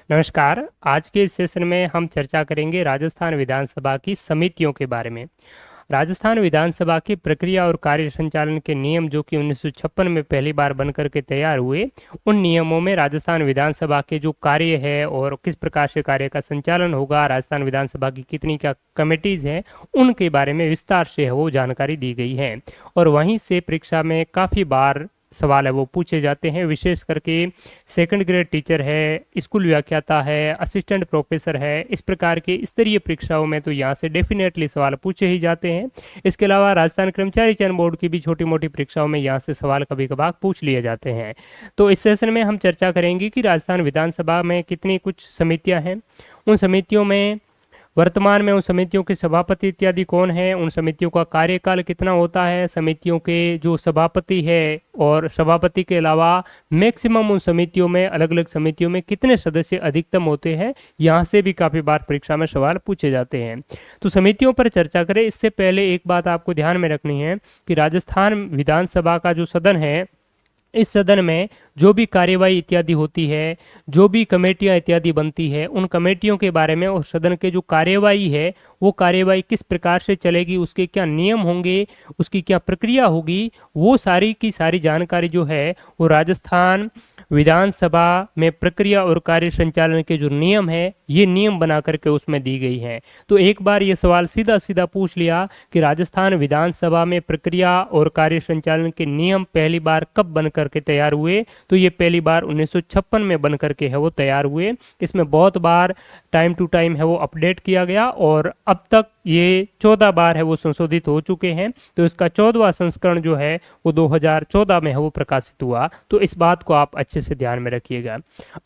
नमस्कार। आज के इस सेशन में हम चर्चा करेंगे राजस्थान विधानसभा की समितियों के बारे में। राजस्थान विधानसभा की प्रक्रिया और कार्य संचालन के नियम जो कि 1956 में पहली बार बनकर के तैयार हुए, उन नियमों में राजस्थान विधानसभा के जो कार्य है और किस प्रकार से कार्य का संचालन होगा, राजस्थान विधानसभा की कितनी क्या कमेटीज हैं, उनके बारे में विस्तार से वो जानकारी दी गई है। और वहीं से परीक्षा में काफ़ी बार सवाल है वो पूछे जाते हैं, विशेष करके सेकंड ग्रेड टीचर है, स्कूल व्याख्याता है, असिस्टेंट प्रोफेसर है, इस प्रकार के स्तरीय परीक्षाओं में तो यहाँ से डेफिनेटली सवाल पूछे ही जाते हैं। इसके अलावा राजस्थान कर्मचारी चयन बोर्ड की भी छोटी मोटी परीक्षाओं में यहाँ से सवाल कभी कभार पूछ लिए जाते हैं। तो इस सेशन में हम चर्चा करेंगे कि राजस्थान विधानसभा में कितनी कुछ समितियाँ हैं, उन समितियों में वर्तमान में उन समितियों के सभापति इत्यादि कौन है, उन समितियों का कार्यकाल कितना होता है, समितियों के जो सभापति है और सभापति के अलावा मैक्सिमम उन समितियों में अलग अलग समितियों में कितने सदस्य अधिकतम होते हैं, यहाँ से भी काफ़ी बार परीक्षा में सवाल पूछे जाते हैं। तो समितियों पर चर्चा करें इससे पहले एक बात आपको ध्यान में रखनी है कि राजस्थान विधानसभा का जो सदन है, इस सदन में जो भी कार्यवाही इत्यादि होती है, जो भी कमेटियां इत्यादि बनती है, उन कमेटियों के बारे में और सदन के जो कार्यवाही है वो कार्यवाही किस प्रकार से चलेगी, उसके क्या नियम होंगे, उसकी क्या प्रक्रिया होगी, वो सारी की सारी जानकारी जो है वो राजस्थान विधानसभा में प्रक्रिया और कार्य संचालन के जो नियम है, ये नियम बना करके उसमें दी गई है। तो एक बार ये सवाल सीधा सीधा पूछ लिया कि राजस्थान विधानसभा में प्रक्रिया और कार्य संचालन के नियम पहली बार कब बन करके तैयार हुए, तो ये पहली बार 1956 में बन करके है वो तैयार हुए। इसमें बहुत बार टाइम टू टाइम है वो अपडेट किया गया और अब तक ये 14 बार है वो संशोधित हो चुके हैं। तो इसका 14वां संस्करण जो है वो 2014 में है वो प्रकाशित हुआ। तो इस बात को आप अच्छे से ध्यान में रखिएगा।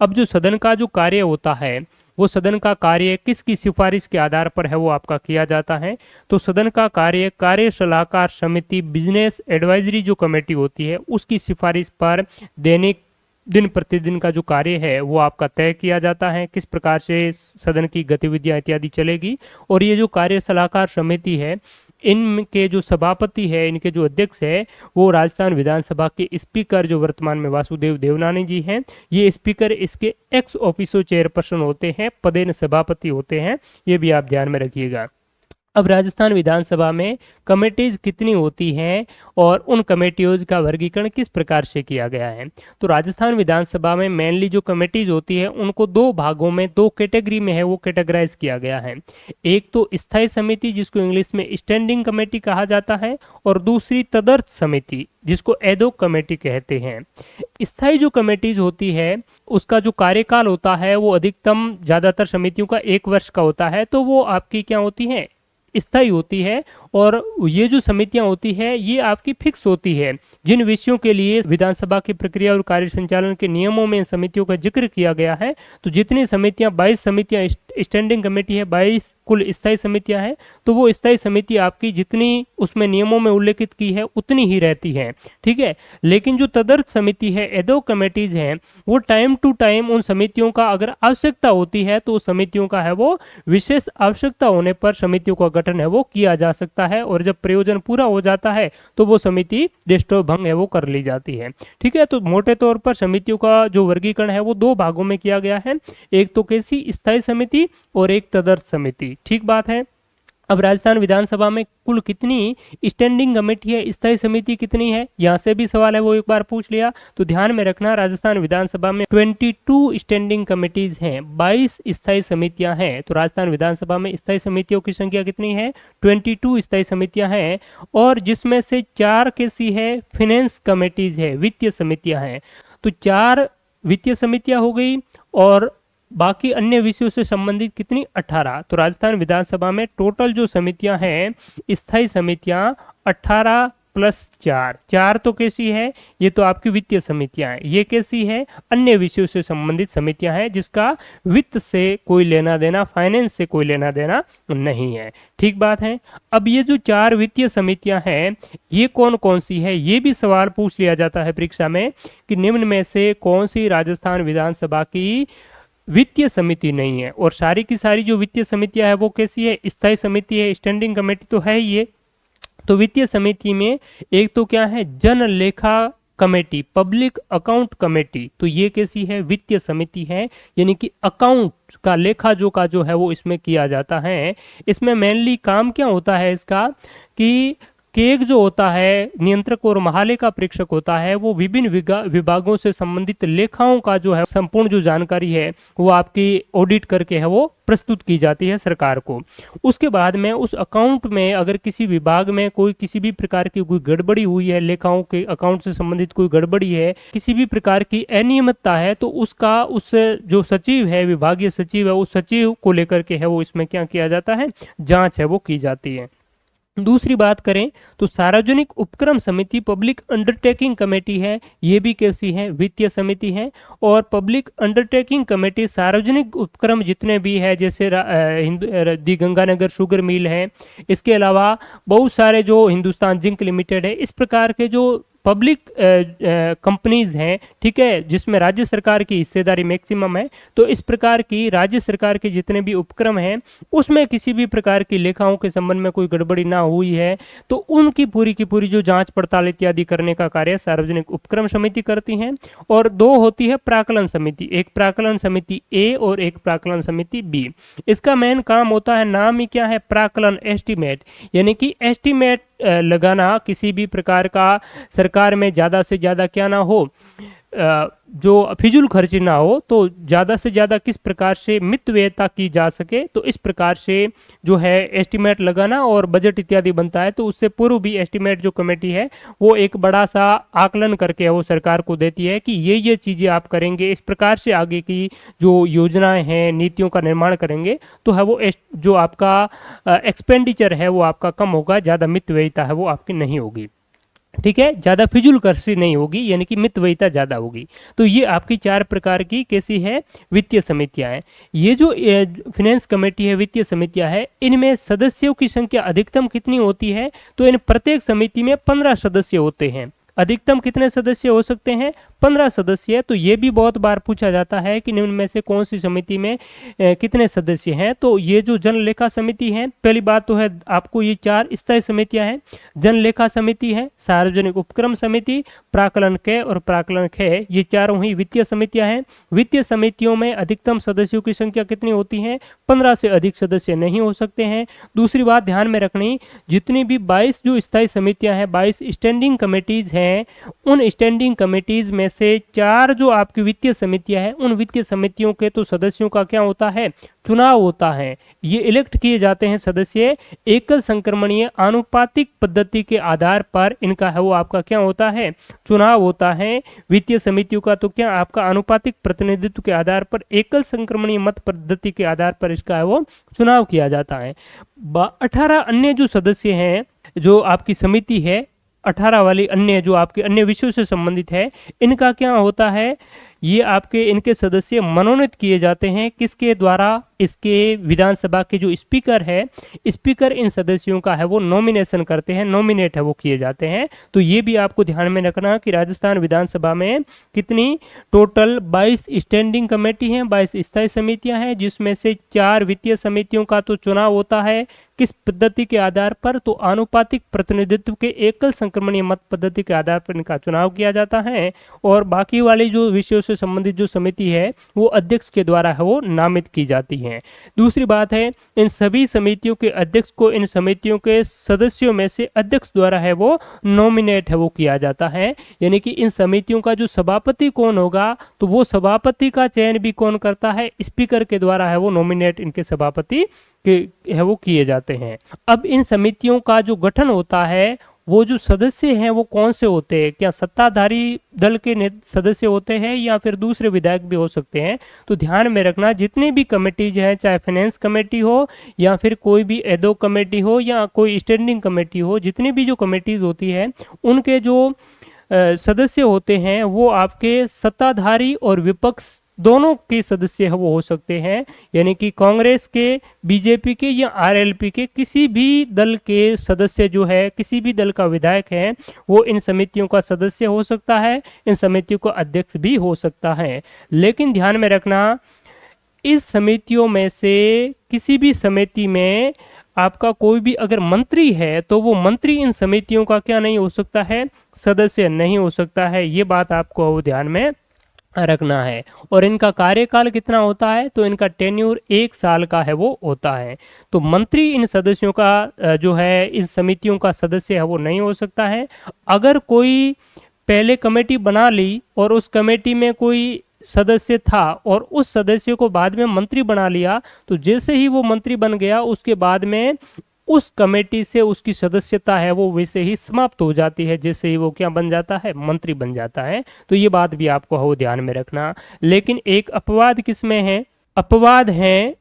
अब जो सदन का जो कार्य होता है, वो सदन का कार्य किसकी सिफारिश के आधार पर है वो आपका किया जाता है। तो सदन का कार्य कार्य सलाहकार समिति, बिजनेस एडवाइजरी जो कमेटी होती है, उसकी सिफारिश पर दैनिक दिन प्रतिदिन का जो कार्य है वो आपका तय किया जाता है, किस प्रकार से सदन की गतिविधियां इत्यादि चलेगी। और ये जो कार्य सलाहकार समिति है, इनके जो सभापति है, इनके जो अध्यक्ष है, वो राजस्थान विधानसभा के स्पीकर जो वर्तमान में वासुदेव देवनानी जी हैं, ये स्पीकर इसके एक्स ऑफिसो चेयरपर्सन होते हैं, पदेन सभापति होते हैं, ये भी आप ध्यान में रखिएगा। अब राजस्थान विधानसभा में कमेटीज कितनी होती हैं और उन कमेटियों का वर्गीकरण किस प्रकार से किया गया है। तो राजस्थान विधानसभा में मेनली जो कमेटीज होती है उनको दो भागों में, दो कैटेगरी में है वो कैटेगराइज किया गया है। एक तो स्थायी समिति जिसको इंग्लिश में स्टैंडिंग कमेटी कहा जाता है, और दूसरी तदर्थ समिति जिसको एडहॉक कमेटी कहते हैं। स्थायी जो कमेटीज होती है उसका जो कार्यकाल होता है वो अधिकतम ज्यादातर समितियों का 1 वर्ष का होता है। तो वो आपकी क्या होती है, स्थायी होती है। और ये जो समितियां होती है ये आपकी फिक्स होती है। जिन विषयों के लिए विधानसभा की प्रक्रिया और कार्य संचालन के नियमों में समितियों का जिक्र किया गया है, तो जितनी समितियां 22 समितियां स्टैंडिंग कमेटी है, 22 कुल स्थायी समितियां हैं, तो वो स्थायी समिति आपकी जितनी उसमें नियमों में उल्लेखित की है उतनी ही रहती है, ठीक है। लेकिन जो तदर्थ समिति है, एडहॉक कमेटीज हैं, वो टाइम टू टाइम उन समितियों का अगर आवश्यकता होती है तो समितियों का है वो विशेष आवश्यकता होने पर समितियों का गठन है वो किया जा सकता है, और जब प्रयोजन पूरा हो जाता है तो वो समिति डिस्टर्ब भंग है वो कर ली जाती है, ठीक है। तो मोटे तौर पर समितियों का जो वर्गीकरण है वो दो भागों में किया गया है, एक तो कैसी स्थायी समिति और एक तदर्थ समिति, ठीक बात है। अब राजस्थान विधानसभा में कुल कितनी स्टैंडिंग कमेटी है, स्थायी समिति कितनी है, यहाँ से भी सवाल है वो एक बार पूछ लिया। तो ध्यान में रखना, राजस्थान विधानसभा में 22 स्टैंडिंग कमेटीज हैं, 22 स्थायी समितियां हैं। तो राजस्थान विधानसभा में स्थायी समितियों की संख्या कितनी है, 22 स्थायी समितियां हैं, और जिसमें से 4 कैसी है, फाइनेंस कमेटीज है, वित्तीय समितियां हैं। तो 4 वित्तीय समितियां हो गई, और बाकी अन्य विषयों से संबंधित कितनी, 18। तो राजस्थान विधानसभा में टोटल जो समितियां हैं, स्थायी समितियां 18 प्लस 4 तो कैसी है, ये तो आपकी वित्तीय समितियां हैं। ये कैसी है, अन्य विषयों से संबंधित समितियां हैं, जिसका वित्त से कोई लेना देना, फाइनेंस से कोई लेना देना नहीं है, ठीक बात है। अब ये जो 4 वित्तीय समितियां हैं ये कौन कौन सी है, ये भी सवाल पूछ लिया जाता है परीक्षा में कि निम्न में से कौन सी राजस्थान विधानसभा की वित्तीय समिति नहीं है। और सारी की सारी जो वित्तीय समितियां है वो कैसी है, स्थायी समिति है, स्टैंडिंग कमेटी तो है ही है। तो वित्तीय समिति में एक तो क्या है, जन लेखा कमेटी, पब्लिक अकाउंट कमेटी, तो ये कैसी है? वित्तीय समिति है, यानी कि अकाउंट का लेखा जोखा जो है वो इसमें किया जाता है। इसमें मेनली काम क्या होता है इसका कि केग जो होता है नियंत्रक और महालेखा परीक्षक होता है, वो विभिन्न विभागों से संबंधित लेखाओं का जो है संपूर्ण जो जानकारी है वो आपकी ऑडिट करके है वो प्रस्तुत की जाती है सरकार को। उसके बाद में उस अकाउंट में अगर किसी विभाग में कोई किसी भी प्रकार की कोई गड़बड़ी हुई है, लेखाओं के अकाउंट से संबंधित कोई गड़बड़ी है, किसी भी प्रकार की अनियमितता है, तो उसका उस जो सचिव है, विभागीय सचिव है, उस सचिव को लेकर के है वो इसमें क्या किया जाता है? जांच है वो की जाती है। दूसरी बात करें तो सार्वजनिक उपक्रम समिति, पब्लिक अंडरटेकिंग कमेटी है, ये भी कैसी है? वित्तीय समिति है। और पब्लिक अंडरटेकिंग कमेटी सार्वजनिक उपक्रम जितने भी है, जैसे दी गंगानगर शुगर मिल है, इसके अलावा बहुत सारे जो हिंदुस्तान जिंक लिमिटेड है, इस प्रकार के जो पब्लिक कंपनीज हैं, ठीक है, जिसमें राज्य सरकार की हिस्सेदारी मैक्सिमम है, तो इस प्रकार की राज्य सरकार के जितने भी उपक्रम हैं उसमें किसी भी प्रकार की लेखाओं के संबंध में कोई गड़बड़ी ना हुई है, तो उनकी पूरी की पूरी जो जांच पड़ताल इत्यादि करने का कार्य सार्वजनिक उपक्रम समिति करती हैं। और दो होती है प्राकलन समिति, एक प्राकलन समिति ए और एक प्राकलन समिति बी। इसका मेन काम होता है, नाम ही क्या है? प्राकलन, एस्टीमेट, यानी कि एस्टीमेट लगाना किसी भी प्रकार का सरकार में ज़्यादा से ज़्यादा क्या ना हो, जो फिजूल खर्ची ना हो, तो ज़्यादा से ज़्यादा किस प्रकार से मितव्ययता की जा सके, तो इस प्रकार से जो है एस्टीमेट लगाना और बजट इत्यादि बनता है। तो उससे पूर्व भी एस्टीमेट जो कमेटी है वो एक बड़ा सा आकलन करके वो सरकार को देती है कि ये चीज़ें आप करेंगे, इस प्रकार से आगे की जो योजनाएं हैं, नीतियों का निर्माण करेंगे, तो है वो जो आपका एक्सपेंडिचर है वो आपका कम होगा, ज़्यादा मितव्ययता है वो आपकी नहीं होगी, ठीक है, ज़्यादा फिजूल खर्ची नहीं होगी, यानी कि मितव्ययिता ज़्यादा होगी। तो ये आपकी चार प्रकार की कैसी है? वित्तीय समितियां हैं। ये जो फिनेंस कमेटी है, वित्तीय समितियां है, इनमें सदस्यों की संख्या अधिकतम कितनी होती है? तो इन प्रत्येक समिति में 15 सदस्य होते हैं। अधिकतम कितने सदस्य हो सकते हैं? 15 सदस्य। तो ये भी बहुत बार पूछा जाता है कि निम्न में से कौन सी समिति में कितने सदस्य हैं? तो ये जो जन लेखा समिति है, पहली बात तो है आपको ये चार स्थायी समितियां हैं। जन लेखा समिति है, सार्वजनिक उपक्रम समिति, प्राकलन क और प्राकलन ख, ये चारों ही वित्तीय समितियां हैं। वित्तीय समितियों में अधिकतम सदस्यों की संख्या कितनी होती है? 15 से अधिक सदस्य नहीं हो सकते हैं। दूसरी बात ध्यान में रखनी, जितनी भी 22 जो स्थायी समितियां हैं, 22 स्टैंडिंग कमेटीज हैं, उन स्टैंडिंग कमेटीज में से 4 जो आपकी वित्तीय समितियां हैं, उन वित्तीय समितियों के तो सदस्यों का क्या होता है? चुनाव होता है। ये इलेक्ट किए जाते हैं सदस्य एकल संक्रमणीय आनुपातिक पद्धति के आधार पर, इनका है वो आपका क्या होता है? चुनाव होता है। वित्तीय समितियों का तो क्या आपका आनुपातिक प्रतिनिधित्व के आधार पर, एकल संक्रमणीय मत पद्धति के आधार पर इसका है वो चुनाव किया जाता है। 18 अन्य जो सदस्य हैं, जो आपकी समिति है, 18 वाली अन्य जो आपके अन्य विषयों से संबंधित है, इनका क्या होता है? ये आपके इनके सदस्य मनोनीत किए जाते हैं, किसके द्वारा? इसके विधानसभा के जो स्पीकर है, स्पीकर इन सदस्यों का है वो नॉमिनेशन करते हैं, नॉमिनेट है वो किए जाते हैं। तो ये भी आपको ध्यान में रखना कि राजस्थान विधानसभा में कितनी टोटल 22 स्टैंडिंग कमेटी हैं, 22 स्थायी समितियां हैं, जिसमें से 4 वित्तीय समितियों का तो चुनाव होता है। किस पद्धति के आधार पर? तो आनुपातिक प्रतिनिधित्व के एकल संक्रमणीय मत पद्धति के आधार पर इनका चुनाव किया जाता है। और बाकी वाली जो विषयों से संबंधित जो समिति है वो अध्यक्ष के द्वारा है वो नामित की जाती है। दूसरी बात है, इन सभी समितियों के अध्यक्ष को इन समितियों के सदस्यों में से अध्यक्ष द्वारा है वो नॉमिनेट है वो किया जाता है। यानी कि इन समितियों का जो सभापति कौन होगा, तो वो सभापति का चयन भी कौन करता है? स्पीकर के द्वारा है वो नॉमिनेट इनके सभापति के है वो किए जाते हैं। अब इन समितियों का जो गठन होता है, वो जो सदस्य हैं वो कौन से होते हैं? क्या सत्ताधारी दल के सदस्य होते हैं या फिर दूसरे विधायक भी हो सकते हैं? तो ध्यान में रखना, जितनी भी कमेटीज हैं, चाहे फाइनेंस कमेटी हो या फिर कोई भी एडो कमेटी हो या कोई स्टैंडिंग कमेटी हो, जितनी भी जो कमेटीज होती है, उनके जो सदस्य होते हैं वो आपके सत्ताधारी और विपक्ष दोनों के सदस्य है वो हो सकते हैं। यानी कि कांग्रेस के, बीजेपी के या आरएलपी के किसी भी दल के सदस्य जो है, किसी भी दल का विधायक है, वो इन समितियों का सदस्य हो सकता है, इन समितियों का अध्यक्ष भी हो सकता है। लेकिन ध्यान में रखना, इस समितियों में से किसी भी समिति में आपका कोई भी अगर मंत्री है, तो वो मंत्री इन समितियों का क्या नहीं हो सकता है? सदस्य नहीं हो सकता है। ये बात आपको वो ध्यान में रखना है। और इनका कार्यकाल कितना होता है, तो इनका टेन्यूर 1 साल का है वो होता है। तो मंत्री इन सदस्यों का जो है इन समितियों का सदस्य है वो नहीं हो सकता है। अगर कोई पहले कमेटी बना ली और उस कमेटी में कोई सदस्य था और उस सदस्य को बाद में मंत्री बना लिया, तो जैसे ही वो मंत्री बन गया उसके बाद में उस कमेटी से उसकी सदस्यता है वो वैसे ही समाप्त हो जाती है, जैसे ही वो क्या बन जाता है, मंत्री बन जाता है। तो ये बात भी आपको हो ध्यान में रखना। लेकिन एक अपवाद किसमें है, अपवाद है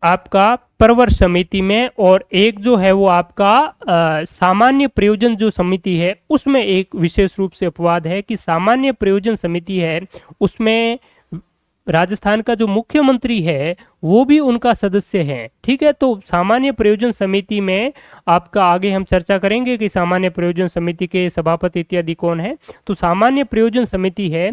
आपका प्रवर समिति में, और एक जो है वो आपका सामान्य प्रयोजन जो समिति है उसमें एक विशेष रूप से अपवाद है कि सामान्य प्रयोजन समिति है उसमें राजस्थान का जो मुख्यमंत्री है वो भी उनका सदस्य है। ठीक है, तो सामान्य प्रयोजन समिति में आपका आगे हम चर्चा करेंगे कि सामान्य प्रयोजन समिति के सभापति इत्यादि कौन है। तो सामान्य प्रयोजन समिति है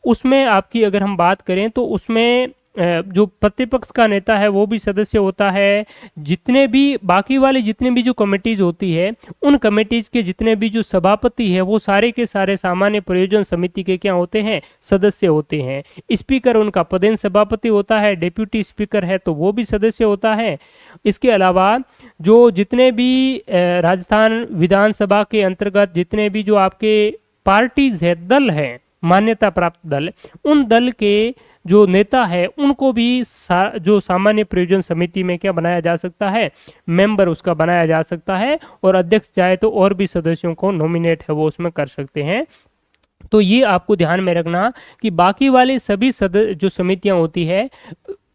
उसमें आपकी अगर हम बात करें तो उसमें जो प्रतिपक्ष का नेता है वो भी सदस्य होता है। जितने भी बाकी वाली जितने भी जो कमेटीज होती है उन कमेटीज के जितने भी जो सभापति है वो सारे के सारे सामान्य प्रयोजन समिति के क्या होते हैं, सदस्य होते हैं। स्पीकर उनका पदेन सभापति होता है, डेप्यूटी स्पीकर है तो वो भी सदस्य होता है। इसके अलावा जो जितने भी राजस्थान विधानसभा के अंतर्गत जितने भी जो आपके पार्टीज है, दल है, मान्यता प्राप्त दल, उन दल के जो नेता है उनको भी जो सामान्य प्रयोजन समिति में क्या बनाया जा सकता है, मेंबर उसका बनाया जा सकता है। और अध्यक्ष चाहे तो और भी सदस्यों को नॉमिनेट है वो उसमें कर सकते हैं। तो ये आपको ध्यान में रखना कि बाकी वाले सभी जो समितियां होती है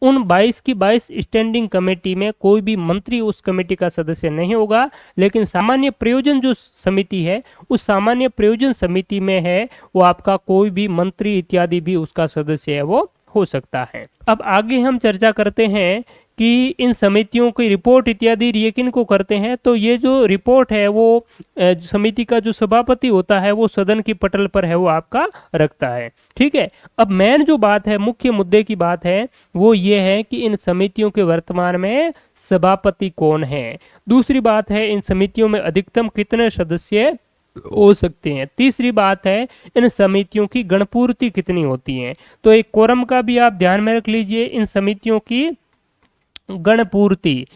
उन 22 की 22 स्टैंडिंग कमेटी में कोई भी मंत्री उस कमेटी का सदस्य नहीं होगा। लेकिन सामान्य प्रयोजन जो समिति है उस सामान्य प्रयोजन समिति में है वो आपका कोई भी मंत्री इत्यादि भी उसका सदस्य है वो हो सकता है। अब आगे हम चर्चा करते हैं कि इन समितियों की रिपोर्ट इत्यादि ये किन को करते हैं। तो ये जो रिपोर्ट है वो समिति का जो सभापति होता है वो सदन की पटल पर है वो आपका रखता है। ठीक है, अब मेन जो बात है, मुख्य मुद्दे की बात है वो ये है कि इन समितियों के वर्तमान में सभापति कौन है। दूसरी बात है इन समितियों में अधिकतम कितने सदस्य हो सकते हैं। तीसरी बात है इन समितियों की गणपूर्ति कितनी होती है। तो एक कोरम का भी आप ध्यान में रख लीजिए। इन समितियों की गणपूर्ति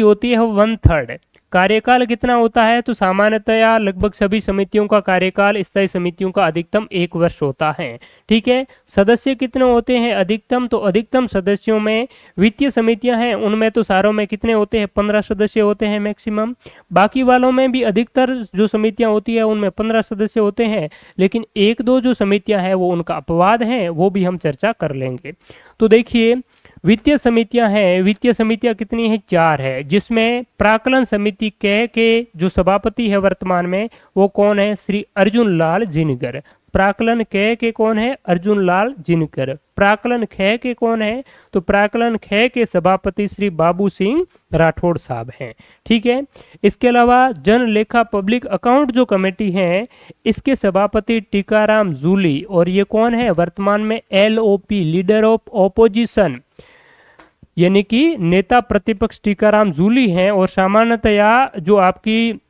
होती है 1/3। कार्यकाल कितना होता है, तो सामान्यतया लगभग सभी समितियों का कार्यकाल स्थायी समितियों का अधिकतम 1 वर्ष होता है। ठीक है, सदस्य कितने होते हैं अधिकतम, तो अधिकतम सदस्यों में वित्तीय समितियां हैं उनमें तो सारों में कितने होते हैं, 15 सदस्य होते हैं मैक्सिमम। बाकी वालों में भी अधिकतर जो समितियां होती है उनमें 15 सदस्य होते हैं। लेकिन एक दो जो समितियां हैं वो उनका अपवाद है, वो भी हम चर्चा कर लेंगे। तो देखिए वित्तीय समितियां हैं, वित्तीय समितियां कितनी है, 4 है, जिसमें प्राक्कलन समिति के जो सभापति है वर्तमान में वो कौन है, श्री अर्जुन लाल जिनकर। प्राक्कलन के कौन है, अर्जुन लाल जिनकर। प्राक्कलन ख के कौन है, तो प्राक्कलन ख के सभापति श्री बाबू सिंह राठौड़ साहब हैं। ठीक है, इसके अलावा जन लेखा पब्लिक अकाउंट जो कमेटी है इसके सभापति टीकाराम जूली, और ये कौन है वर्तमान में, LOP लीडर ऑफ ऑपोजिशन यानी कि नेता प्रतिपक्ष टीकाराम जूली हैं। और सामान्यतया जो आपकी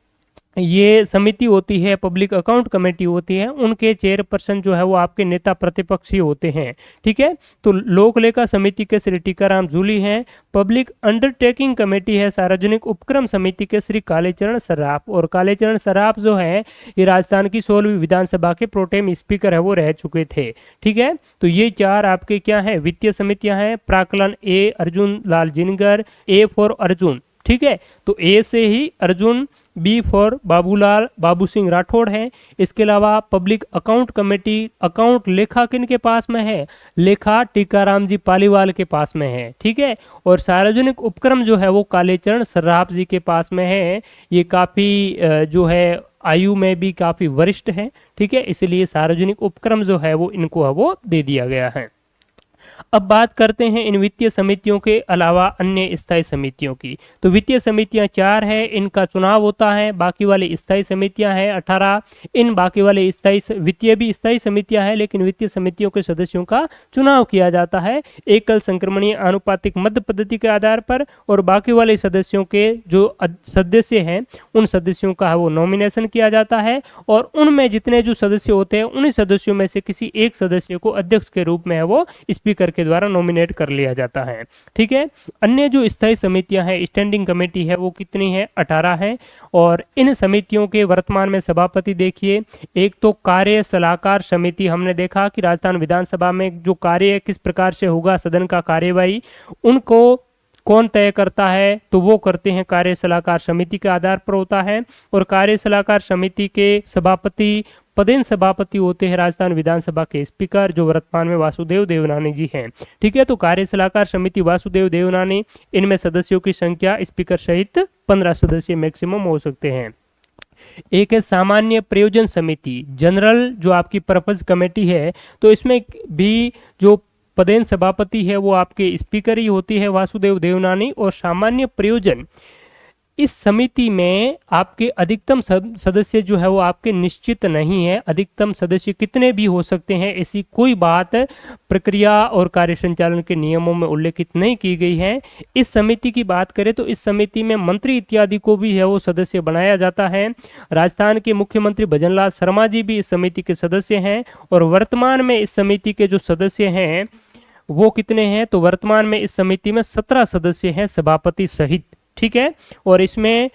ये समिति होती है, पब्लिक अकाउंट कमेटी होती है, उनके चेयरपर्सन जो है वो आपके नेता प्रतिपक्ष ही होते हैं। ठीक है, तो लोक लेखा समिति के श्री टीकाराम जूली हैं। पब्लिक अंडरटेकिंग कमेटी है सार्वजनिक उपक्रम समिति के श्री कालीचरण सराफ, और कालीचरण सराफ जो है ये राजस्थान की 16वीं विधानसभा के प्रोटेम स्पीकर है वो रह चुके थे। ठीक है, तो ये 4 आपके क्या है, वित्तीय समितियां हैं। प्राक्कलन ए अर्जुन लाल जिनकर, ए फॉर अर्जुन। ठीक है, तो ए से ही अर्जुन, बी फॉर बाबूलाल बाबू सिंह राठौड़ है। इसके अलावा पब्लिक अकाउंट कमेटी, अकाउंट लेखा किन के पास में है, लेखा टीकाराम जी पालीवाल के पास में है। ठीक है, और सार्वजनिक उपक्रम जो है वो कालीचरण सर्राफ जी के पास में है। ये काफी जो है आयु में भी काफी वरिष्ठ है। ठीक है, इसलिए सार्वजनिक उपक्रम जो है वो इनको है वो दे दिया गया है। अब बात करते हैं इन वित्तीय समितियों के अलावा अन्य स्थायी समितियों की। तो वित्तीय समितियां 4 है, इनका चुनाव होता है। बाकी वाली स्थायी समितियां हैं 18। इन बाकी वाले वित्तीय भी स्थायी समितियां हैं, लेकिन वित्तीय समितियों के सदस्यों का चुनाव किया जाता है एकल संक्रमणीय आनुपातिक मध्य पद्धति के आधार पर, और बाकी वाले सदस्यों के जो सदस्य हैं उन सदस्यों का वो नॉमिनेशन किया जाता है, और उनमें जितने जो सदस्य होते हैं उन्हीं सदस्यों में से किसी एक सदस्य को अध्यक्ष के रूप में वो स्पीकर के द्वारा नॉमिनेट कर लिया जाता है। ठीक है। अन्य जो स्थायी समितियां हैं, स्टैंडिंग कमेटी है, वो कितनी है? 18 है। और इन समितियों के वर्तमान में सभापति देखिए, एक तो कार्य सलाहकार समिति, हमने देखा कि राजस्थान विधानसभा में जो कार्य किस प्रकार से होगा, सदन का कार्यवाही, उनको कौन तय करता है? तो वो करते हैं कार्य सलाहकार समिति के आधार पर होता है। और कार्य सलाहकार समिति के सभापति, पदेन सभापति होते हैं राजस्थान विधानसभा के स्पीकर, जो वर्तमान में वासुदेव देवनानी जी हैं। ठीक है। तो कार्य सलाहकार समिति वासुदेव देवनानी, इनमें सदस्यों की संख्या स्पीकर सहित 15 सदस्य मैक्सिमम हो सकते हैं। एक है सामान्य प्रयोजन समिति, जनरल जो आपकी पर्पज कमेटी है, तो इसमें भी जो पदेन सभापति है वो आपके स्पीकर ही होती है वासुदेव देवनानी। और सामान्य प्रयोजन, इस समिति में आपके अधिकतम सदस्य जो है वो आपके निश्चित नहीं है। अधिकतम सदस्य कितने भी हो सकते हैं, ऐसी कोई बात प्रक्रिया और कार्य संचालन के नियमों में उल्लेखित नहीं की गई है। इस समिति की बात करें तो इस समिति में मंत्री इत्यादि को भी है वो सदस्य बनाया जाता है। राजस्थान के मुख्यमंत्री भजनलाल शर्मा जी भी इस समिति के सदस्य हैं। और वर्तमान में इस समिति के जो सदस्य हैं वो कितने हैं? तो वर्तमान में इस समिति में 17 सदस्य हैं सभापति सहित। ठीक है। और इसमें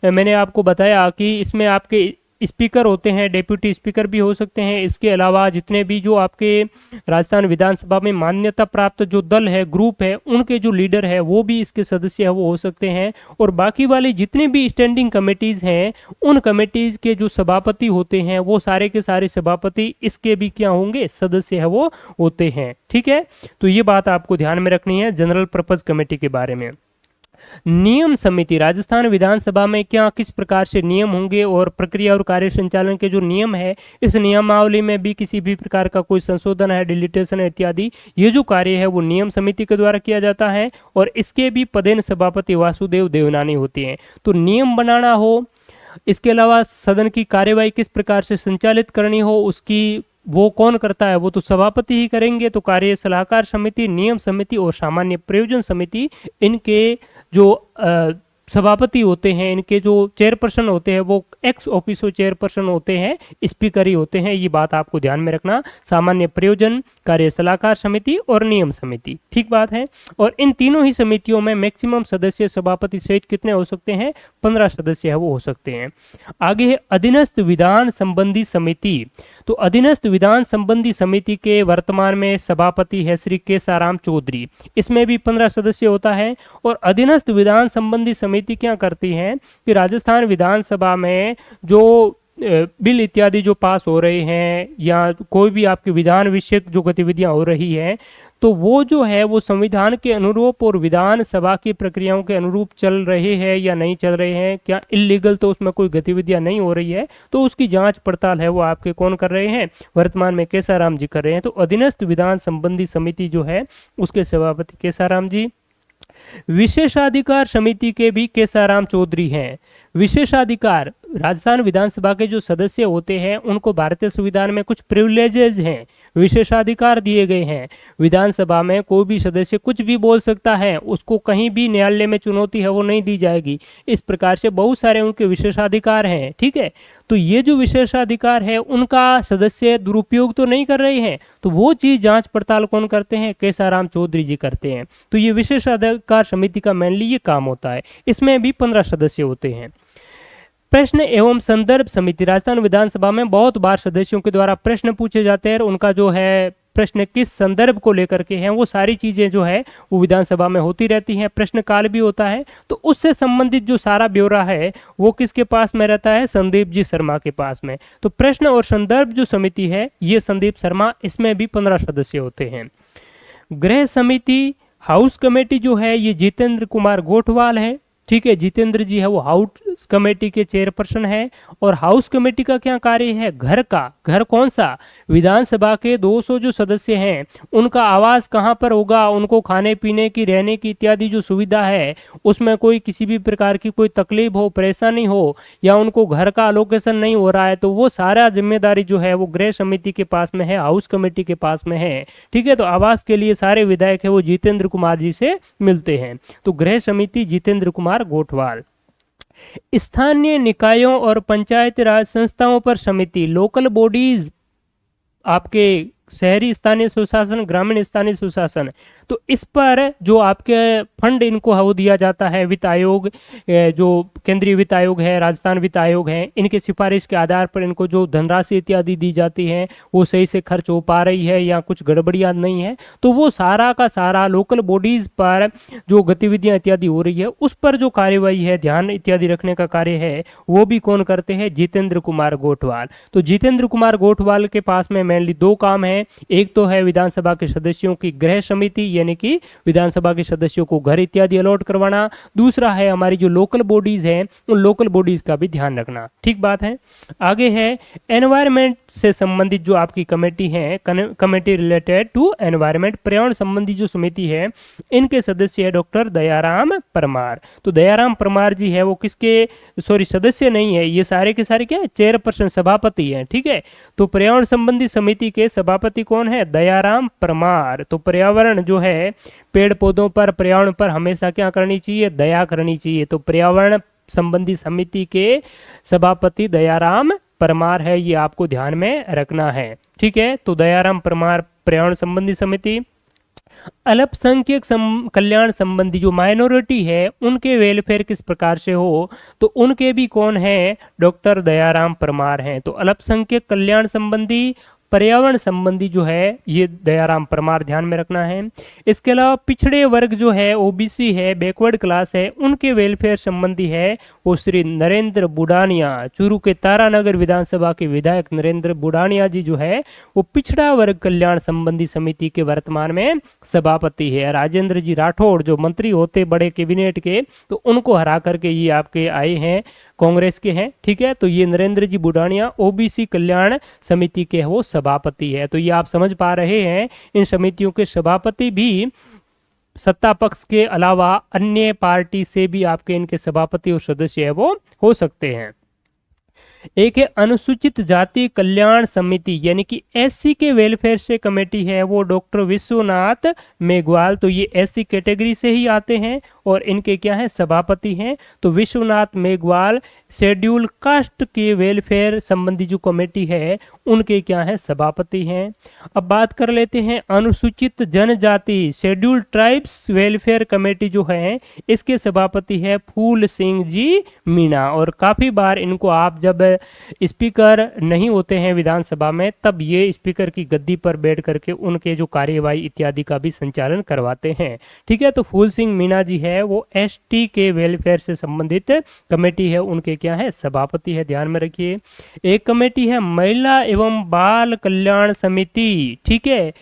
मैंने आपको बताया कि इसमें आपके स्पीकर होते हैं, डेप्यूटी स्पीकर भी हो सकते हैं। इसके अलावा जितने भी जो आपके राजस्थान विधानसभा में मान्यता प्राप्त जो दल है, ग्रुप है, उनके जो लीडर है वो भी इसके सदस्य है वो हो सकते हैं। और बाकी वाली जितने भी स्टैंडिंग कमेटीज हैं, उन कमेटीज के जो सभापति होते हैं वो सारे के सारे सभापति इसके भी क्या होंगे? सदस्य है वो होते हैं। ठीक है। तो ये बात आपको ध्यान में रखनी है जनरल पर्पज कमेटी के बारे में। नियम समिति, राजस्थान विधानसभा में क्या किस प्रकार से नियम होंगे और प्रक्रिया और कार्य संचालन के जो नियम है, इस नियमावली में भी किसी भी प्रकार का कोई संशोधन है, डिलीटेशन है इत्यादि, ये जो कार्य है वो नियम समिति के द्वारा किया जाता है। और इसके भी पदेन सभापति वासुदेव देवनानी होते हैं। तो नियम बनाना हो, इसके अलावा सदन की कार्यवाही किस प्रकार से संचालित करनी हो, उसकी वो कौन करता है? वो तो सभापति ही करेंगे। तो कार्य सलाहकार समिति, नियम समिति और सामान्य प्रयोजन समिति, इनके जो सभापति होते हैं, इनके जो चेयरपर्सन होते हैं वो एक्स ऑफिसो चेयरपर्सन होते हैं, स्पीकर ही होते हैं। ये बात आपको ध्यान में रखना। सामान्य प्रयोजन, कार्य सलाहकार समिति और नियम समिति, ठीक बात है। और इन तीनों ही समितियों में मैक्सिमम सदस्य सभापति सहित कितने हो सकते हैं? 15 सदस्य है वो हो सकते हैं। आगे है अधीनस्थ विधान संबंधी समिति। तो अधीनस्थ विधान संबंधी समिति के वर्तमान में सभापति है श्री केसाराम चौधरी, इसमें भी 15 सदस्य होता है। और अधीनस्थ विधान संबंधी समिति क्या करती है कि राजस्थान विधानसभा में जो बिल इत्यादि जो पास हो रहे हैं या कोई भी आपके विधान विषयक जो गतिविधियां हो रही है, तो वो जो है वो संविधान के अनुरूप और विधानसभा की प्रक्रियाओं के अनुरूप चल रहे हैं या नहीं चल रहे हैं, क्या इलीगल तो उसमें कोई गतिविधियां नहीं हो रही है, तो उसकी जांच पड़ताल है वो आपके कौन कर रहे हैं? वर्तमान में केसाराम जी कर रहे हैं। तो अधीनस्थ विधान संबंधी समिति जो है उसके सभापति केसाराम जी। विशेषाधिकार समिति के भी केसाराम चौधरी हैं। विशेषाधिकार, राजस्थान विधानसभा के जो सदस्य होते हैं उनको भारतीय संविधान में कुछ प्रिविलेजेस हैं, विशेषाधिकार दिए गए हैं। विधानसभा में कोई भी सदस्य कुछ भी बोल सकता है, उसको कहीं भी न्यायालय में चुनौती है वो नहीं दी जाएगी। इस प्रकार से बहुत सारे उनके विशेषाधिकार हैं। ठीक है। तो ये जो विशेषाधिकार है उनका सदस्य दुरुपयोग तो नहीं कर रहे हैं, तो वो चीज जांच पड़ताल कौन करते हैं? केसाराम चौधरी जी करते हैं। तो ये विशेषाधिकार समिति का मेनली ये काम होता है। इसमें भी 15 सदस्य होते हैं। प्रश्न एवं संदर्भ समिति, राजस्थान विधानसभा में बहुत बार सदस्यों के द्वारा प्रश्न पूछे जाते हैं। उनका जो है प्रश्न किस संदर्भ को लेकर के हैं, वो सारी चीजें जो है वो विधानसभा में होती रहती हैं। प्रश्न काल भी होता है, तो उससे संबंधित जो सारा ब्यौरा है वो किसके पास में रहता है? संदीप जी शर्मा के पास में। तो प्रश्न और संदर्भ जो समिति है ये संदीप शर्मा, इसमें भी 15 सदस्य होते हैं। गृह समिति, हाउस कमेटी जो है ये जितेंद्र कुमार गोठवाल है। ठीक है, जितेंद्र जी है वो हाउस कमेटी के चेयरपर्सन है। और हाउस कमेटी का क्या कार्य है? घर का, घर कौन सा? विधानसभा के 200 जो सदस्य हैं उनका आवास कहाँ पर होगा, उनको खाने पीने की, रहने की इत्यादि जो सुविधा है उसमें कोई किसी भी प्रकार की कोई तकलीफ हो, परेशानी हो, या उनको घर का अलोकेशन नहीं हो रहा है, तो वो सारा जिम्मेदारी जो है वो गृह समिति के पास में है, हाउस कमेटी के पास में है। ठीक है, तो आवास के लिए सारे विधायक है वो जितेंद्र कुमार जी से मिलते हैं। तो गृह समिति जितेंद्र कुमार गोठवाल। स्थानीय निकायों और पंचायत राज संस्थाओं पर समिति, लोकल बॉडीज, आपके शहरी स्थानीय सुशासन, ग्रामीण स्थानीय सुशासन, तो इस पर जो आपके फंड इनको वो दिया जाता है, वित्त आयोग, जो केंद्रीय वित्त आयोग है, राजस्थान वित्त आयोग है, इनके सिफारिश के आधार पर इनको जो धनराशि इत्यादि दी जाती है वो सही से खर्च हो पा रही है या कुछ गड़बड़ियां नहीं है, तो वो सारा का सारा लोकल बॉडीज पर जो गतिविधियां इत्यादि हो रही है उस पर जो कार्यवाही है, ध्यान इत्यादि रखने का कार्य है, वो भी कौन करते हैं? जितेंद्र कुमार गोठवाल। तो जितेंद्र कुमार गोठवाल के पास में मेनली दो काम है। एक तो है विधानसभा के सदस्यों की गृह समिति, यानी कि विधानसभा के सदस्यों को घर इत्यादि अलॉट करवाना। दूसरा है हमारी जो लोकल बॉडीज हैं उन लोकल बॉडीज का भी ध्यान रखना। ठीक बात है। आगे है एनवायरमेंट से संबंधित जो आपकी कमेटी है, कमेटी रिलेटेड टू एनवायरमेंट, पर्यावरण संबंधी जो समिति है, इनके सदस्य है डॉक्टर दयाराम परमार। तो दयाराम परमार जी है वो किसके, सॉरी सदस्य नहीं है, ये सारे के सारे क्या है? चेयरपर्सन, सभापति है। ठीक है, तो पर्यावरण संबंधी समिति के सभापति कौन है? दयाराम परमार। तो पर्यावरण जो है, पेड़ पौधों पर, पर्यावरण पर हमेशा क्या करनी चाहिए? दया करनी चाहिए। तो पर्यावरण संबंधी समिति के सभापति दयाराम परमार है, ये आपको ध्यान में रखना है। ठीक है, तो दयाराम परमार पर्यावरण संबंधी समिति। अल्पसंख्यक कल्याण संबंधी जो माइनॉरिटी है उनके वेलफेयर किस प्रकार से हो, तो उनके भी कौन है? डॉक्टर दयाराम परमार हैं। तो अल्पसंख्यक कल्याण संबंधी, पर्यावरण संबंधी जो है ये दयाराम परमार ध्यान में रखना है। इसके अलावा पिछड़े वर्ग जो है, ओबीसी है, बैकवर्ड क्लास है, उनके वेलफेयर संबंधी है वो श्री नरेंद्र बुडानिया, चूरू के तारानगर विधानसभा के विधायक नरेंद्र बुडानिया जी जो है वो पिछड़ा वर्ग कल्याण संबंधी समिति के वर्तमान में सभापति है। राजेंद्र जी राठौड़ जो मंत्री होते बड़े कैबिनेट के, तो उनको हरा करके ये आपके आए हैं, कांग्रेस के हैं। ठीक है, तो ये नरेंद्र जी बुडानिया ओबीसी कल्याण समिति के वो सभापति है। तो ये आप समझ पा रहे हैं, इन समितियों के सभापति भी सत्ता पक्ष के अलावा अन्य पार्टी से भी आपके इनके सभापति और सदस्य है वो हो सकते हैं। एक है अनुसूचित जाति कल्याण समिति, यानी कि एससी के वेलफेयर से कमेटी है वो डॉक्टर विश्वनाथ मेघवाल। तो ये एससी कैटेगरी से ही आते हैं और इनके क्या है? सभापति हैं। तो विश्वनाथ मेघवाल शेड्यूल कास्ट के वेलफेयर संबंधी जो कमेटी है उनके क्या है? सभापति हैं। अब बात कर लेते हैं अनुसूचित जनजाति शेड्यूल ट्राइब्स वेलफेयर कमेटी जो है, इसके सभापति है फूल सिंह जी मीणा। और काफी बार इनको आप जब स्पीकर नहीं होते हैं विधानसभा में, तब ये स्पीकर की गद्दी पर बैठ करके उनके जो कार्यवाही इत्यादि का भी संचालन करवाते हैं। ठीक है, तो फूल सिंह मीणा जी है वो एसटी के वेलफेयर से संबंधित कमेटी है, उनके क्या है? सभापति है, ध्यान में रखिए। एक कमेटी है महिला एवं बाल कल्याण समिति। ठीक है,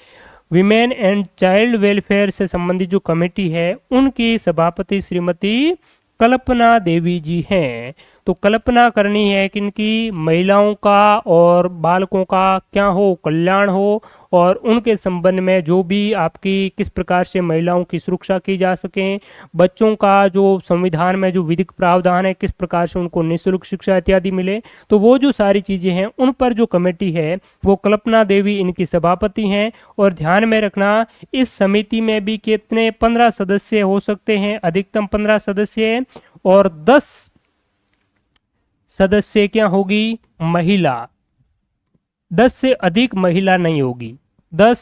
विमेन एंड चाइल्ड वेलफेयर से संबंधित जो कमेटी है उनकी सभापति श्रीमती कल्पना देवी जी हैं। तो कल्पना करनी है कि इनकी महिलाओं का और बालकों का क्या हो? कल्याण हो, और उनके संबंध में जो भी आपकी किस प्रकार से महिलाओं की सुरक्षा की जा सके, बच्चों का जो संविधान में जो विधिक प्रावधान है किस प्रकार से उनको निःशुल्क शिक्षा इत्यादि मिले, तो वो जो सारी चीजें हैं उन पर जो कमेटी है वो कल्पना देवी इनकी सभापति हैं। और ध्यान में रखना, इस समिति में भी कितने 15 सदस्य हो सकते हैं, अधिकतम 15 सदस्य, और 10 सदस्य क्या होगी? महिला। 10 से अधिक महिला नहीं होगी, 10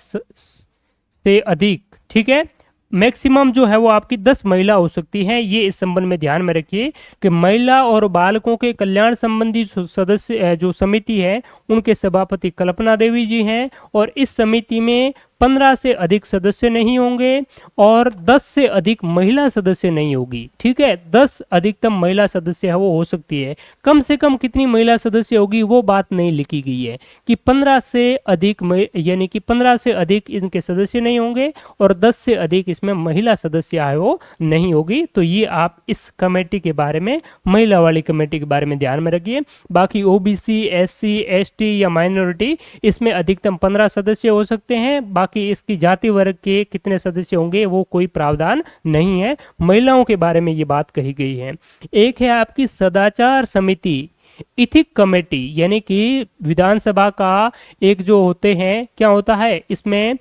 से अधिक। ठीक है, मैक्सिमम जो है वो आपकी 10 महिला हो सकती हैं। ये इस संबंध में ध्यान में रखिए कि महिला और बालकों के कल्याण संबंधी सदस्य जो समिति है उनके सभापति कल्पना देवी जी हैं। और इस समिति में 15 से अधिक सदस्य नहीं होंगे और 10 से अधिक महिला सदस्य नहीं होगी। ठीक है, 10 अधिकतम महिला सदस्य है वो हो सकती है। कम से कम कितनी महिला सदस्य होगी वो बात नहीं लिखी गई है कि 15 से अधिक, यानी कि 15 से अधिक इनके सदस्य नहीं होंगे और 10 से अधिक इसमें महिला सदस्य है वो नहीं होगी। तो ये आप इस कमेटी के बारे में, महिला वाली कमेटी के बारे में ध्यान में रखिए। बाकी ओबीसी, एससी, एसटी या माइनॉरिटी, इसमें अधिकतम 15 सदस्य हो सकते हैं। बाकी इसकी जाति वर्ग के कितने सदस्य होंगे वो कोई प्रावधान नहीं है। महिलाओं के बारे में ये बात कही गई है। एक है आपकी सदाचार समिति, इथिक कमेटी, यानी कि विधानसभा का एक जो होते हैं, क्या होता है इसमें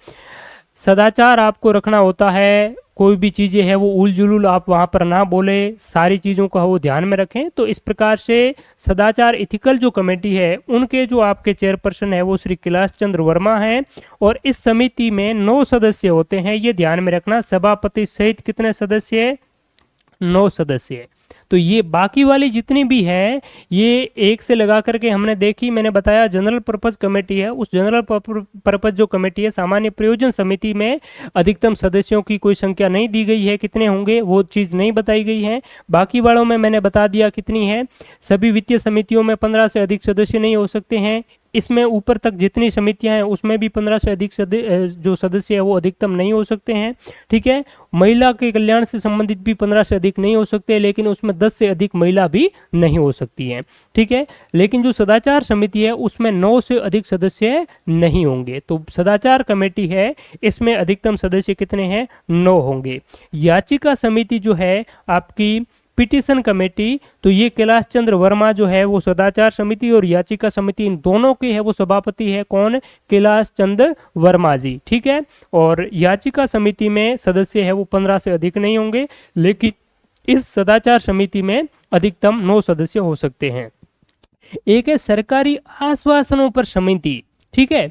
सदाचार आपको रखना होता है। कोई भी चीजें है वो उल जुलूल आप वहां पर ना बोले, सारी चीजों का वो ध्यान में रखें। तो इस प्रकार से सदाचार इथिकल जो कमेटी है उनके जो आपके चेयरपर्सन है वो श्री कैलाश चंद्र वर्मा हैं और इस समिति में 9 सदस्य होते हैं, ये ध्यान में रखना। सभापति सहित कितने सदस्य? 9 सदस्य। तो ये बाकी वाली जितनी भी है ये एक से लगा करके हमने देखी, मैंने बताया जनरल पर्पज कमेटी है। उस जनरल पर्पज जो कमेटी है, सामान्य प्रयोजन समिति में अधिकतम सदस्यों की कोई संख्या नहीं दी गई है, कितने होंगे वो चीज नहीं बताई गई है। बाकी वालों में मैंने बता दिया कितनी है। सभी वित्तीय समितियों में 15 से अधिक सदस्य नहीं हो सकते हैं। इसमें ऊपर तक जितनी समितियां हैं उसमें भी 15 से अधिक जो सदस्य है वो अधिकतम नहीं हो सकते हैं। ठीक है, महिला के कल्याण से संबंधित भी 15 से अधिक नहीं हो सकते, लेकिन उसमें 10 से अधिक महिला भी नहीं हो सकती है। ठीक है, लेकिन जो सदाचार समिति है उसमें 9 से अधिक सदस्य नहीं होंगे। तो सदाचार कमेटी है इसमें अधिकतम सदस्य कितने हैं? 9 होंगे। याचिका समिति जो है आपकी पिटीशन कमेटी, तो ये कैलाश चंद्र वर्मा जो है वो सदाचार समिति और याचिका समिति इन दोनों के है वो सभापति है। कौन? कैलाश चंद्र वर्मा जी। ठीक है, और याचिका समिति में सदस्य है वो 15 से अधिक नहीं होंगे, लेकिन इस सदाचार समिति में अधिकतम 9 सदस्य हो सकते हैं। एक है सरकारी आश्वासनों पर समिति। ठीक है,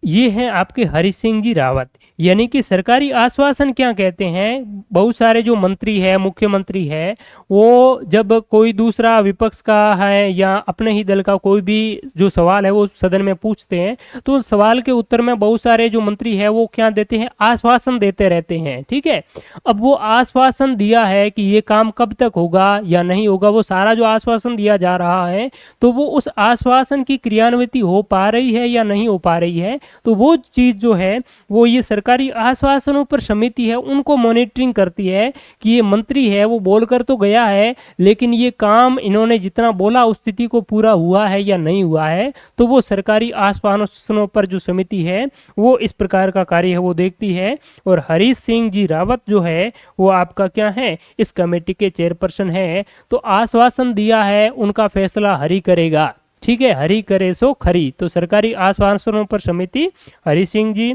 ये है आपके हरि सिंह जी रावत। यानी कि सरकारी आश्वासन क्या कहते हैं, बहुत सारे जो मंत्री है, मुख्यमंत्री है, वो जब कोई दूसरा विपक्ष का है या अपने ही दल का कोई भी जो सवाल है वो सदन में पूछते हैं, तो सवाल के उत्तर में बहुत सारे जो मंत्री है वो क्या देते हैं? आश्वासन देते रहते हैं। ठीक है, अब वो आश्वासन दिया है कि ये काम कब तक होगा या नहीं होगा, वो सारा जो आश्वासन दिया जा रहा है तो वो उस आश्वासन की क्रियान्विति हो पा रही है या नहीं हो पा रही है, तो वो चीज जो है वो ये सरकारी आश्वासनों पर समिति है उनको मॉनिटरिंग करती है कि ये मंत्री है वो बोलकर तो गया है लेकिन ये काम इन्होंने जितना बोला उस स्थिति को पूरा हुआ है या नहीं हुआ है। तो वो सरकारी आश्वासनों पर जो समिति है वो इस प्रकार का कार्य है वो देखती है। और हरि सिंह जी रावत जो है वो आपका क्या है? इस कमेटी के चेयरपर्सन है। तो आश्वासन दिया है उनका फैसला हरि करेगा। ठीक है, हरि करे सो खरी। तो सरकारी आश्वासनों पर समिति हरि सिंह जी।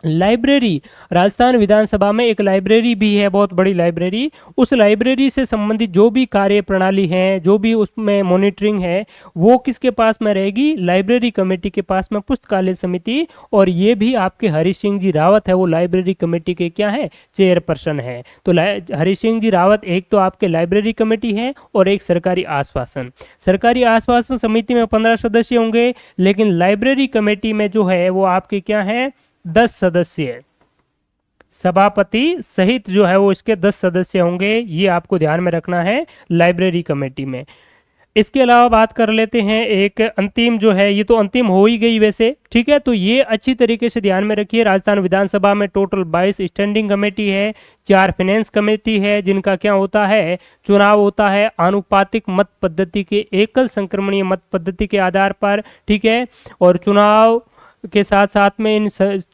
लाइब्रेरी, राजस्थान विधानसभा में एक लाइब्रेरी भी है, बहुत बड़ी लाइब्रेरी। उस लाइब्रेरी से संबंधित जो भी कार्य प्रणाली है, जो भी उसमें मॉनिटरिंग है, वो किसके पास में रहेगी? लाइब्रेरी कमेटी के पास में, पुस्तकालय समिति। और ये भी आपके हरि सिंह जी रावत है वो लाइब्रेरी कमेटी के क्या है? चेयरपर्सन है। तो हरि सिंह जी रावत एक तो आपके लाइब्रेरी कमेटी है और एक सरकारी आश्वासन। सरकारी आश्वासन समिति में 15 सदस्य होंगे, लेकिन लाइब्रेरी कमेटी में जो है वो आपके क्या है? 10 सदस्य, सभापति सहित जो है वो इसके 10 सदस्य होंगे। ये आपको ध्यान में रखना है लाइब्रेरी कमेटी में। इसके अलावा बात कर लेते हैं एक अंतिम जो है, ये तो अंतिम हो ही गई वैसे। ठीक है, तो ये अच्छी तरीके से ध्यान में रखिए। राजस्थान विधानसभा में टोटल 22 स्टैंडिंग कमेटी है, 4 फाइनेंस कमेटी है जिनका क्या होता है? चुनाव होता है आनुपातिक मत पद्धति के, एकल संक्रमणीय मत पद्धति के आधार पर। ठीक है, और चुनाव के साथ साथ में इन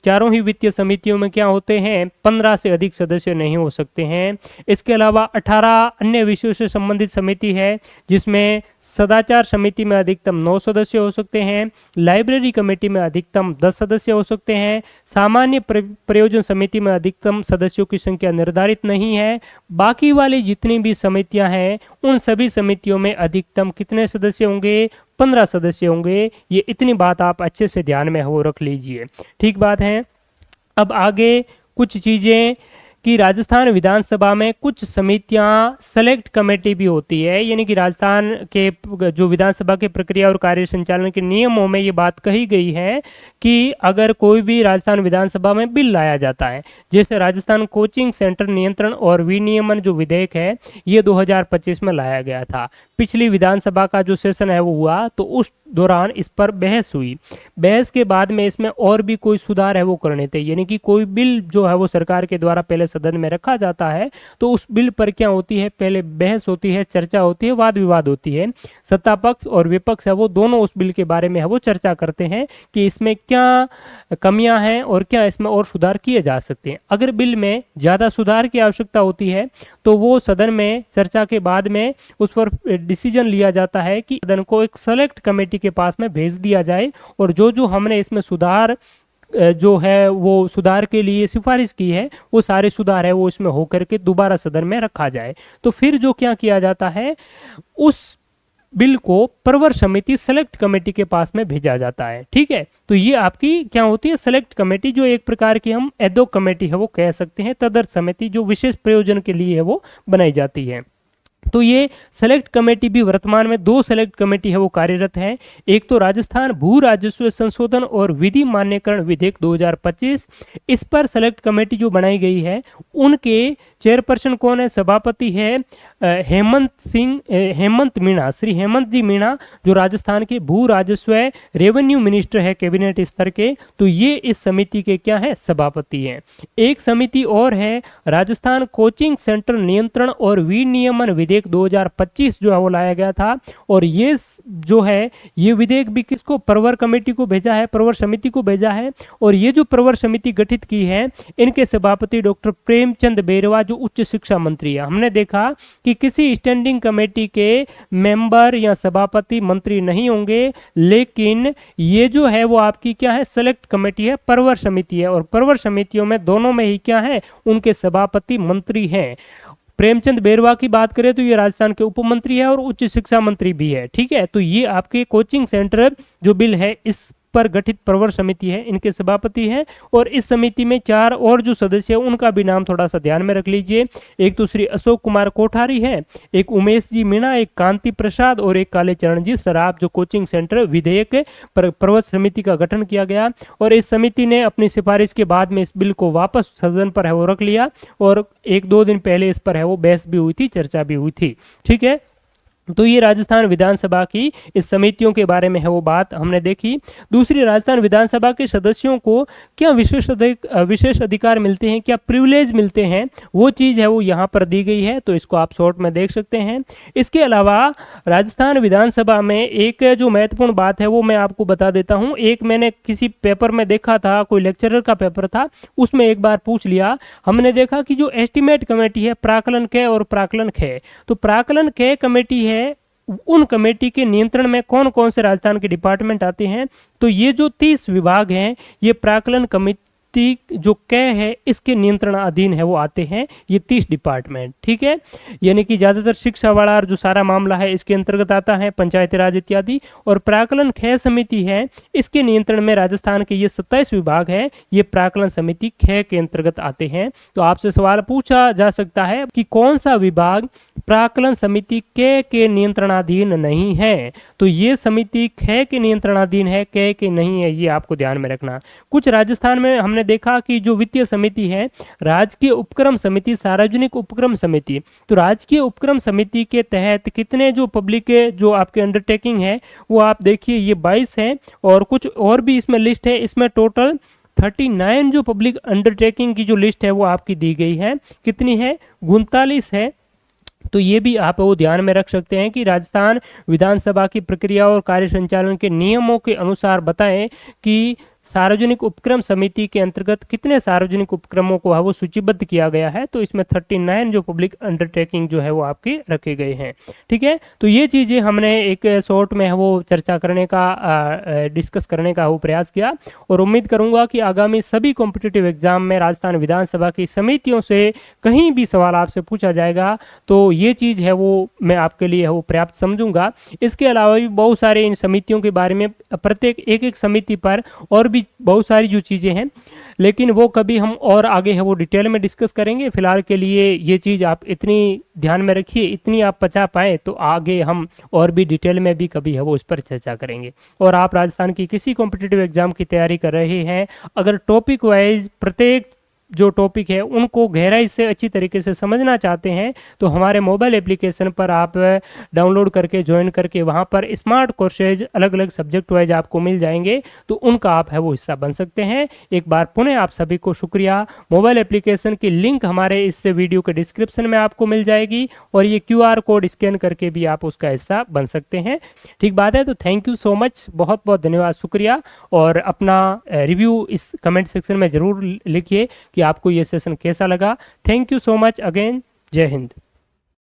चारों ही वित्तीय समितियों में क्या होते हैं? 15 से अधिक सदस्य नहीं हो सकते हैं। इसके अलावा 18 अन्य विषयों से संबंधित समिति है जिसमें सदाचार समिति में अधिकतम 9 सदस्य हो सकते हैं, लाइब्रेरी कमेटी में अधिकतम 10 सदस्य हो सकते हैं, सामान्य प्रयोजन समिति में अधिकतम सदस्यों की संख्या निर्धारित नहीं है। बाकी वाली जितनी भी समितियां हैं उन सभी समितियों में अधिकतम कितने सदस्य होंगे? 15 सदस्य होंगे। ये इतनी बात आप अच्छे से ध्यान में हो रख लीजिए। ठीक बात है। अब आगे कुछ चीजें कि राजस्थान विधानसभा में कुछ समितियां सेलेक्ट कमेटी भी होती है, यानी कि राजस्थान के जो विधानसभा के प्रक्रिया और कार्य संचालन के नियमों में ये बात कही गई है कि अगर कोई भी राजस्थान विधानसभा में बिल लाया जाता है, जैसे राजस्थान कोचिंग सेंटर नियंत्रण और विनियमन जो विधेयक है ये 2025 में लाया गया था। पिछली विधानसभा का जो सेशन है वो हुआ, तो उस दौरान इस पर बहस हुई। बहस के बाद में इसमें और भी कोई सुधार है वो करने थे, यानी कि कोई बिल जो है वो सरकार के द्वारा पहले सदन में रखा जाता है, तो उस बिल पर क्या होती है, पहले बहस होती है, चर्चा होती है, वाद विवाद होती है। सत्ता पक्ष और विपक्ष है वो दोनों उस बिल के बारे में है वो चर्चा करते हैं कि इसमें क्या कमियां हैं और क्या इसमें और सुधार किए जा सकते हैं। अगर बिल में ज़्यादा सुधार की आवश्यकता होती है तो वो सदन में चर्चा के बाद में उस पर डिसीजन लिया जाता है कि सदन को एक सेलेक्ट कमेटी के पास में भेज दिया जाए, और जो जो हमने इसमें सुधार जो है वो सुधार के लिए सिफारिश की है वो सारे सुधार है वो इसमें होकर के दोबारा सदन में रखा जाए। तो फिर जो क्या किया जाता है, उस बिल को प्रवर समिति सेलेक्ट कमेटी के पास में भेजा जाता है। ठीक है, तो ये आपकी क्या होती है, सेलेक्ट कमेटी, जो एक प्रकार की हम एडहॉक कमेटी है वो कह सकते हैं, तदर्थ समिति जो विशेष प्रयोजन के लिए है वो बनाई जाती है। तो ये सेलेक्ट कमेटी भी वर्तमान में 2 सेलेक्ट कमेटी है वो कार्यरत है। एक तो राजस्थान भू राजस्व संशोधन और विधि मान्यकरण विधेयक 2025, इस पर सेलेक्ट कमेटी जो बनाई गई है उनके चेयरपर्सन कौन है, सभापति है हेमंत मीणा, श्री हेमंत जी मीणा, जो राजस्थान के भू राजस्व रेवेन्यू मिनिस्टर है कैबिनेट स्तर के, तो ये इस समिति के क्या है, सभापति हैं। एक समिति और है राजस्थान कोचिंग सेंटर नियंत्रण और विनियमन विधेयक 2025 जो है वो लाया गया था, और ये जो है ये विधेयक भी किसको, प्रवर कमेटी को भेजा है, प्रवर समिति को भेजा है। और ये जो प्रवर समिति गठित की है इनके सभापति डॉक्टर प्रेमचंद बेरवा जो उच्च शिक्षा मंत्री है। हमने देखा कि किसी स्टैंडिंग कमेटी के मेंबर या सभापति मंत्री नहीं होंगे, लेकिन ये जो है वो आपकी क्या है, सेलेक्ट कमेटी है, प्रवर समिति है, और प्रवर समितियों में दोनों में ही क्या है, उनके सभापति मंत्री हैं। प्रेमचंद बेरवा की बात करें तो ये राजस्थान के उप मंत्री है और उच्च शिक्षा मंत्री भी है। ठीक है, तो ये आपके कोचिंग सेंटर जो बिल है इस पर गठित प्रवर समिति है, इनके सभापति हैं। और इस समिति में 4 और जो सदस्य है उनका भी नाम थोड़ा सा ध्यान में रख लीजिए। एक तो श्री अशोक कुमार कोठारी है, एक उमेश जी मीणा, एक कांति प्रसाद और एक काले चरण जी सराफ, जो कोचिंग सेंटर विधेयक प्रवर समिति का गठन किया गया। और इस समिति ने अपनी सिफारिश के बाद में इस बिल को वापस सदन पर है वो रख लिया, और 1-2 दिन पहले इस पर है वो बहस भी हुई थी, चर्चा भी हुई थी। ठीक है, तो ये राजस्थान विधानसभा की इस समितियों के बारे में है वो बात हमने देखी। दूसरी, राजस्थान विधानसभा के सदस्यों को क्या विशेष अधिकार मिलते हैं, क्या प्रिविलेज मिलते हैं, वो चीज़ है वो यहाँ पर दी गई है, तो इसको आप शॉर्ट में देख सकते हैं। इसके अलावा राजस्थान विधानसभा में एक जो महत्वपूर्ण बात है वो मैं आपको बता देता हूँ। एक मैंने किसी पेपर में देखा था, कोई लेक्चरर का पेपर था, उसमें एक बार पूछ लिया, हमने देखा कि जो एस्टिमेट कमेटी है प्राकलन क और प्राकलन ख, तो प्राकलन क कमेटी है उन कमेटी के नियंत्रण में कौन कौन से राजस्थान के डिपार्टमेंट आते हैं, तो ये जो 30 विभाग हैं ये प्राकलन कमेटी जो क है इसके नियंत्रण अधीन है वो आते हैं, ये 30 डिपार्टमेंट। ठीक है, यानी कि ज्यादातर शिक्षा वाला जो सारा मामला है इसके अंतर्गत आता है, पंचायती राज इत्यादि। और प्राकलन ख समिति है, इसके नियंत्रण में राजस्थान के ये 27 विभाग है, ये प्राकलन समिति ख के अंतर्गत आते हैं। तो आपसे सवाल पूछा जा सकता है कि कौन सा विभाग प्राकलन समिति के नियंत्रणाधीन नहीं है, तो ये समिति ख के नियंत्रणाधीन है, क के नहीं है, ये आपको ध्यान में रखना। कुछ राजस्थान में हमने देखा कि जो वित्तीय समिति है, राजकीय उपक्रम समिति, सार्वजनिक उपक्रम समिति, तो राजकीय उपक्रम समिति के तहत कितने जो पब्लिक के जो आपके अंडरटेकिंग है वो आप देखिए ये 22 है, और कुछ और भी इसमें लिस्ट है, इसमें टोटल 39 जो पब्लिक अंडरटेकिंग की जो लिस्ट है वो आपकी दी गई है, कितनी है, 39 है। तो ये भी आप वो ध्यान में रख सकते हैं कि राजस्थान विधानसभा की प्रक्रिया और कार्य संचालन के नियमों के अनुसार बताएं कि सार्वजनिक उपक्रम समिति के अंतर्गत कितने सार्वजनिक उपक्रमों को है वो सूचीबद्ध किया गया है, तो इसमें 39 जो पब्लिक अंडरटेकिंग जो है वो आपके रखे गए हैं। ठीक है, तो ये चीज़ें हमने एक शॉर्ट में है वो चर्चा करने का डिस्कस करने का वो प्रयास किया, और उम्मीद करूंगा कि आगामी सभी कॉम्पिटिटिव एग्जाम में राजस्थान विधानसभा की समितियों से कहीं भी सवाल आपसे पूछा जाएगा तो ये चीज़ है वो मैं आपके लिए है वो पर्याप्त समझूंगा। इसके अलावा भी बहुत सारे इन समितियों के बारे में प्रत्येक एक समिति पर और भी बहुत सारी जो चीज़ें हैं, लेकिन वो कभी हम और आगे है वो डिटेल में डिस्कस करेंगे। फिलहाल के लिए ये चीज़ आप इतनी ध्यान में रखिए, इतनी आप पचा पाएँ तो आगे हम और भी डिटेल में भी कभी है वो उस पर चर्चा करेंगे। और आप राजस्थान की किसी कॉम्पिटिटिव एग्जाम की तैयारी कर रहे हैं, अगर टॉपिक वाइज प्रत्येक जो टॉपिक है उनको गहराई से अच्छी तरीके से समझना चाहते हैं, तो हमारे मोबाइल एप्लीकेशन पर आप डाउनलोड करके ज्वाइन करके वहाँ पर स्मार्ट कोर्सेज अलग अलग सब्जेक्ट वाइज आपको मिल जाएंगे, तो उनका आप है वो हिस्सा बन सकते हैं। एक बार पुनः आप सभी को शुक्रिया। मोबाइल एप्लीकेशन की लिंक हमारे इस वीडियो के डिस्क्रिप्शन में आपको मिल जाएगी, और ये QR कोड स्कैन करके भी आप उसका हिस्सा बन सकते हैं। ठीक बात है, तो थैंक यू सो मच, बहुत बहुत धन्यवाद, शुक्रिया। और अपना रिव्यू इस कमेंट सेक्शन में ज़रूर लिखिए कि आपको ये सेशन कैसा लगा। Thank you so much again. जय हिंद।